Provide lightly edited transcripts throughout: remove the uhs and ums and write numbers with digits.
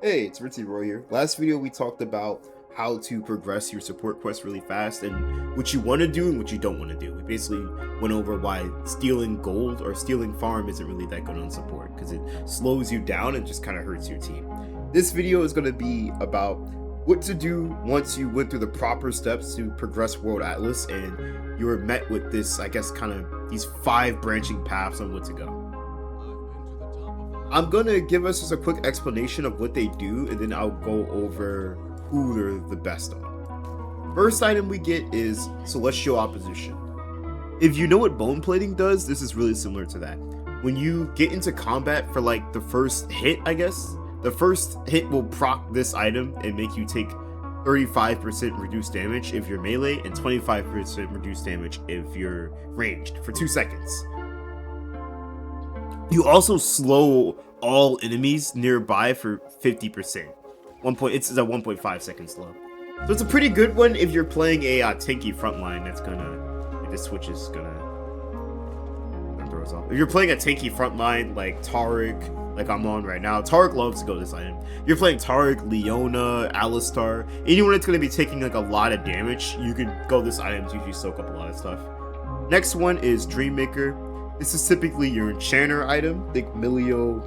Hey, it's Ritzy Roy here. Last video we talked about how to progress your support quest really fast and what you want to do and what you don't want to do. We basically went over why stealing gold or stealing farm isn't really that good on support because it slows you down and just kind of hurts your team. This video is going to be about what to do once you went through the proper steps to progress World Atlas and you were met with this, I guess, kind of these 5 branching paths on what to go. I'm gonna give us just a quick explanation of what they do, and then I'll go over who they're the best on. First item we get is Celestial Opposition. If you know what bone plating does, this is really similar to that. When you get into combat for like the first hit, I guess, the first hit will proc this item and make you take 35% reduced damage if you're melee and 25% reduced damage if you're ranged for 2 seconds. You also slow all enemies nearby for 50%. It's a 1.5 second slow. So it's a pretty good one if you're playing a tanky frontline that's gonna... This switch is gonna throw us off. If you're playing a tanky frontline like Taric, like I'm on right now, Taric loves to go this item. You're playing Taric, Leona, Alistar, anyone that's gonna be taking like a lot of damage, you can go this item to usually soak up a lot of stuff. Next one is Dreammaker. This is typically your enchanter item, think Milio,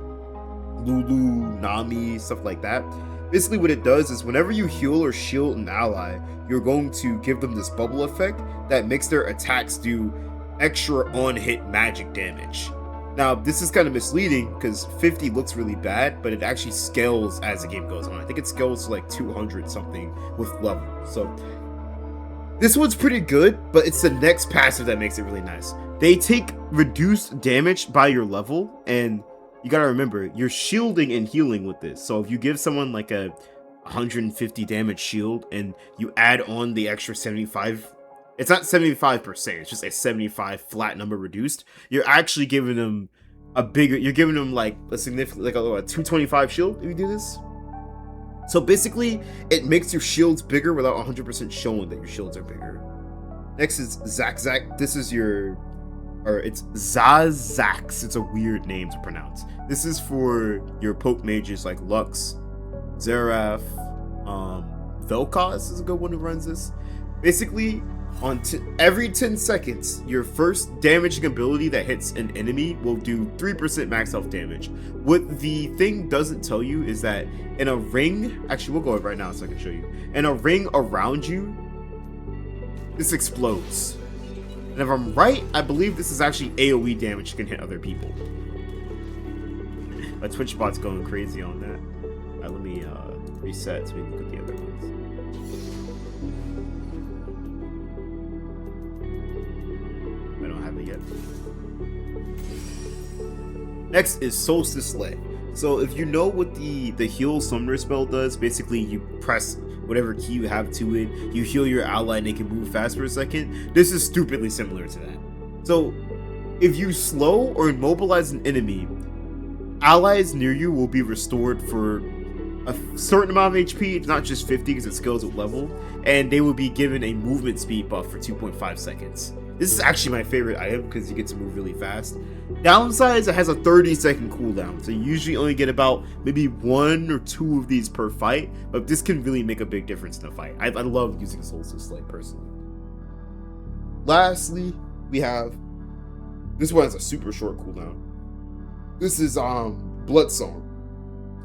Lulu, Nami, stuff like that. Basically what it does is whenever you heal or shield an ally, you're going to give them this bubble effect that makes their attacks do extra on-hit magic damage. Now this is kind of misleading because 50 looks really bad, but it actually scales as the game goes on. I think it scales to like 200 something with level. So this one's pretty good, but it's the next passive that makes it really nice. They take reduced damage by your level, and you gotta remember, you're shielding and healing with this. So if you give someone like a 150 damage shield and you add on the extra 75, it's not 75%, it's just a 75 flat number reduced, you're actually giving them a bigger, you're giving them like a significant, like a 225 shield if you do this. So basically, it makes your shields bigger without 100% showing that your shields are bigger. Next is Zak. This is your... or it's Zazax. It's a weird name to pronounce. This is for your poke mages like Lux, Xerath, Vel'Koz is a good one who runs this. Basically, on every 10 seconds, your first damaging ability that hits an enemy will do 3% max health damage. What the thing doesn't tell you is that in a ring, actually we'll go right now so I can show you. In a ring around you, this explodes. And if I'm right, I believe this is actually AoE damage that can hit other people. My Twitch bot's going crazy on that. Let me reset so we can look at the other ones. I don't have it yet. Next is Solstice Sleigh. So if you know what the heal summoner spell does, basically you press whatever key you have to it, you heal your ally and they can move fast for a second. This is stupidly similar to that. So if you slow or immobilize an enemy, allies near you will be restored for a certain amount of HP. It's not just 50 because it scales with level, and they will be given a movement speed buff for 2.5 seconds. This is actually my favorite item because you get to move really fast. Downside is it has a 30-second cooldown, so you usually only get about maybe 1 or 2 of these per fight, but this can really make a big difference in a fight. I love using Solstice Sleigh personally. Lastly, we have, this one has a super short cooldown. This is Bloodsong.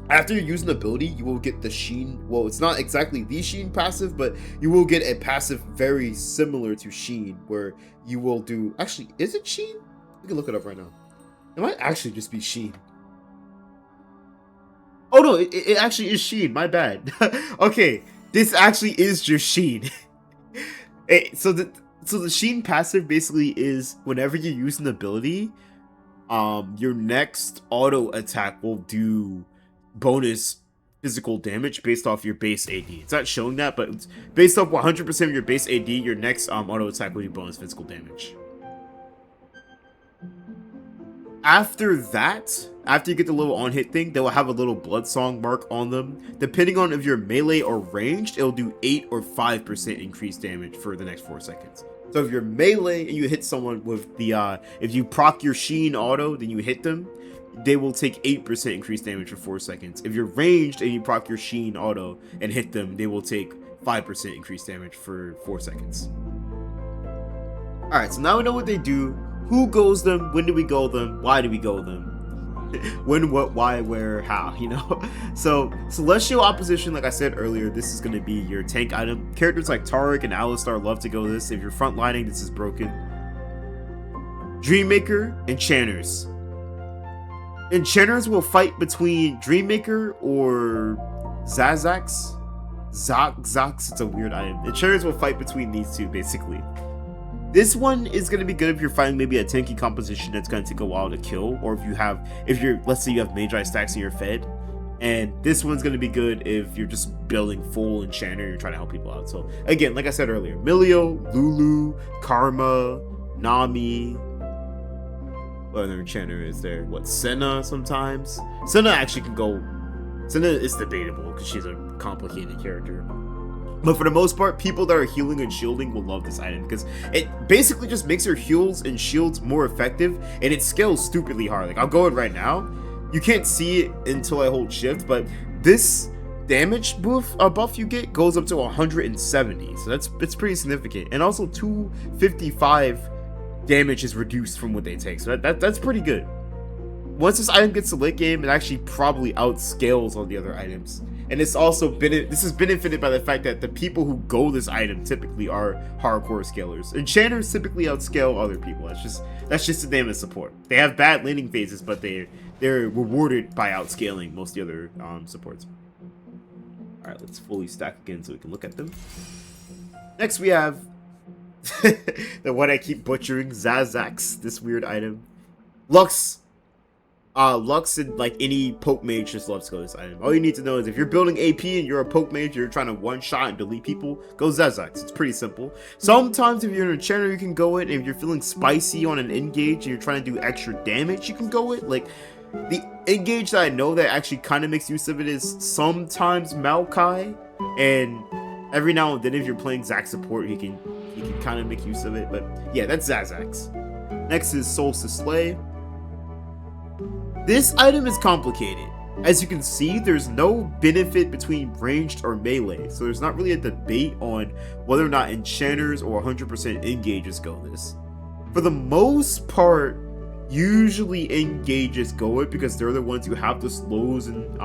After you use an ability, you will get the Sheen. Well, it's not exactly the Sheen passive, but you will get a passive very similar to Sheen, where you will do... Actually, is it Sheen? We can look it up right now. It might actually just be Sheen. Oh no, it actually is Sheen. My bad. Okay, this actually is just Sheen. So the Sheen passive basically is whenever you use an ability, your next auto attack will do bonus physical damage based off your base AD. It's not showing that, but it's based off 100% of your base AD, your next auto attack will do bonus physical damage. After that, after you get the little on-hit thing, they will have a little Bloodsong mark on them. Depending on if you're melee or ranged, it'll do 8 or 5% increased damage for the next 4 seconds. So if you're melee and you hit someone with the, if you proc your Sheen auto, then you hit them, they will take 8% increased damage for 4 seconds. If you're ranged and you proc your Sheen auto and hit them, they will take 5% increased damage for 4 seconds. Alright, so now we know what they do. Who goes them? When do we go them? Why do we go them? When, what, why, where, how, you know? So, Celestial Opposition, like I said earlier, this is going to be your tank item. Characters like Taric and Alistar love to go this. If you're frontlining, this is broken. Dreammaker, Enchanters. Enchanters will fight between Dreammaker or Zazax. Zax, it's a weird item. Enchanters will fight between these two, basically. This one is going to be good if you're fighting maybe a tanky composition that's going to take a while to kill, or let's say you have Mage Eye stacks in your Fed, and this one's going to be good if you're just building full Enchanter and you're trying to help people out. So again, like I said earlier, Milio, Lulu, Karma, Nami, what other Enchanter is there? Senna sometimes? Senna actually can go, Senna is debatable because she's a complicated character. But for the most part, people that are healing and shielding will love this item because it basically just makes your heals and shields more effective, and it scales stupidly hard. Like, I'll go in right now. You can't see it until I hold shift, but this damage buff you get goes up to 170. So it's pretty significant. And also 255 damage is reduced from what they take. So that's pretty good. Once this item gets to late game, it actually probably outscales all the other items. And it's also this is benefited by the fact that the people who go this item typically are hardcore scalers. Enchanters typically outscale other people. That's just the name of support. They have bad laning phases, but they're rewarded by outscaling most of the other supports. All right, let's fully stack again so we can look at them. Next we have the one I keep butchering, Zazax, this weird item. Lux and like any poke mage just loves to go this item. All you need to know is if you're building AP and you're a poke mage, you're trying to one shot and delete people, go Zazax. It's pretty simple. Sometimes if you're an enchanter, you can go it. If you're feeling spicy on an engage and you're trying to do extra damage, you can go it. Like the engage that I know that actually kind of makes use of it is sometimes Maokai, and every now and then if you're playing Zac support, he can kind of make use of it. But yeah, that's Zazax. Next is Solstice Sleigh. This item is complicated. As you can see, there's no benefit between ranged or melee, so there's not really a debate on whether or not enchanters or 100% engages go this. For the most part, usually engages go it because they're the ones who have the slows and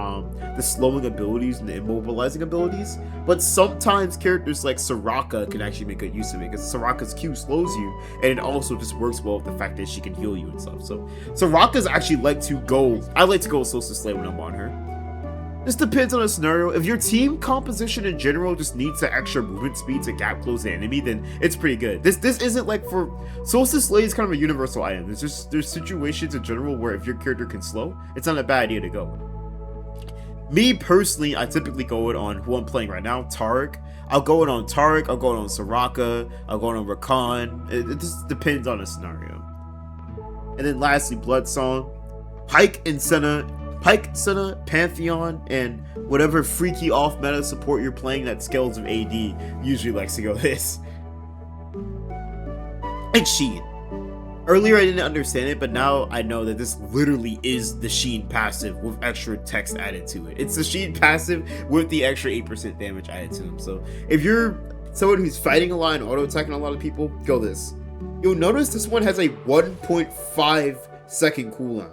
the slowing abilities and the immobilizing abilities. But sometimes characters like Soraka can actually make good use of it because Soraka's Q slows you, and it also just works well with the fact that she can heal you and stuff. So Soraka's actually I like to go with Solstice Sleigh when I'm on her. This depends on the scenario. If your team composition in general just needs the extra movement speed to gap close the enemy, then it's pretty good. This isn't like for Solstice Sleigh is kind of a universal item. There's situations in general where if your character can slow, it's not a bad idea to go. Me personally, I typically go it on who I'm playing right now, Taric. I'll go it on Taric, I'll go it on Soraka, I'll go it on Rakan. It just depends on the scenario. And then lastly, Bloodsong, Pike, Senna, Pantheon, and whatever freaky off-meta support you're playing that scales of AD usually likes to go this. And Sheen. Earlier I didn't understand it, but now I know that this literally is the Sheen passive with extra text added to it. It's the Sheen passive with the extra 8% damage added to them. So if you're someone who's fighting a lot and auto-attacking a lot of people, go this. You'll notice this one has a 1.5 second cooldown,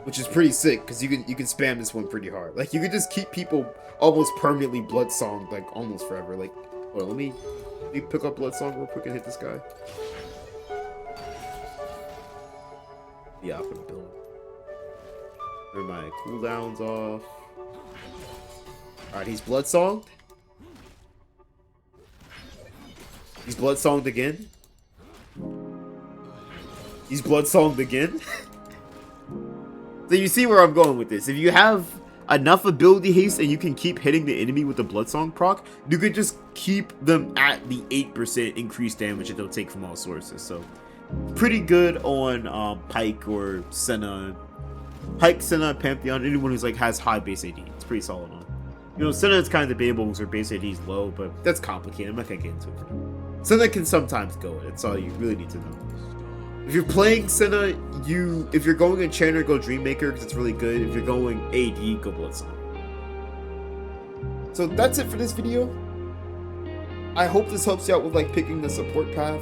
which is pretty sick because you can spam this one pretty hard. Like you could just keep people almost permanently Bloodsong like almost forever. Like, well, let me pick up Bloodsong real quick and hit this guy. Yeah, I'm gonna build. Turn my cooldowns off. Alright, he's Bloodsonged. He's Bloodsonged again. He's Bloodsonged again. So you see where I'm going with this. If you have enough ability haste and you can keep hitting the enemy with the Bloodsong proc, you could just keep them at the 8% increased damage that they'll take from all sources. So pretty good on Pike or Senna. Pike, Senna, Pantheon, anyone who's like has high base AD. It's pretty solid on. You know, Senna is kind of debatable because her base AD is low, but that's complicated. I'm not gonna get into it for now. Senna can sometimes go. That's all you really need to know. If you're playing Senna, if you're going Enchanter, go Dreammaker because it's really good. If you're going AD, go Bloodsong. So that's it for this video. I hope this helps you out with like picking the support path.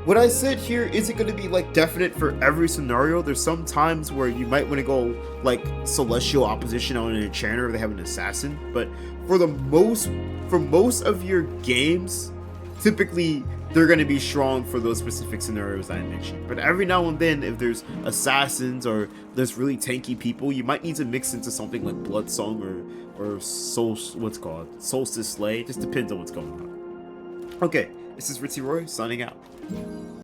What I said here isn't going to be like definite for every scenario. There's some times where you might want to go like Celestial Opposition on an Enchanter if they have an Assassin, but for most of your games, typically they're going to be strong for those specific scenarios that I mentioned. But every now and then, if there's Assassins or there's really tanky people, you might need to mix into something like Bloodsong or Solstice Sleigh. It just depends on what's going on. Okay, this is Ritzy Roy signing out.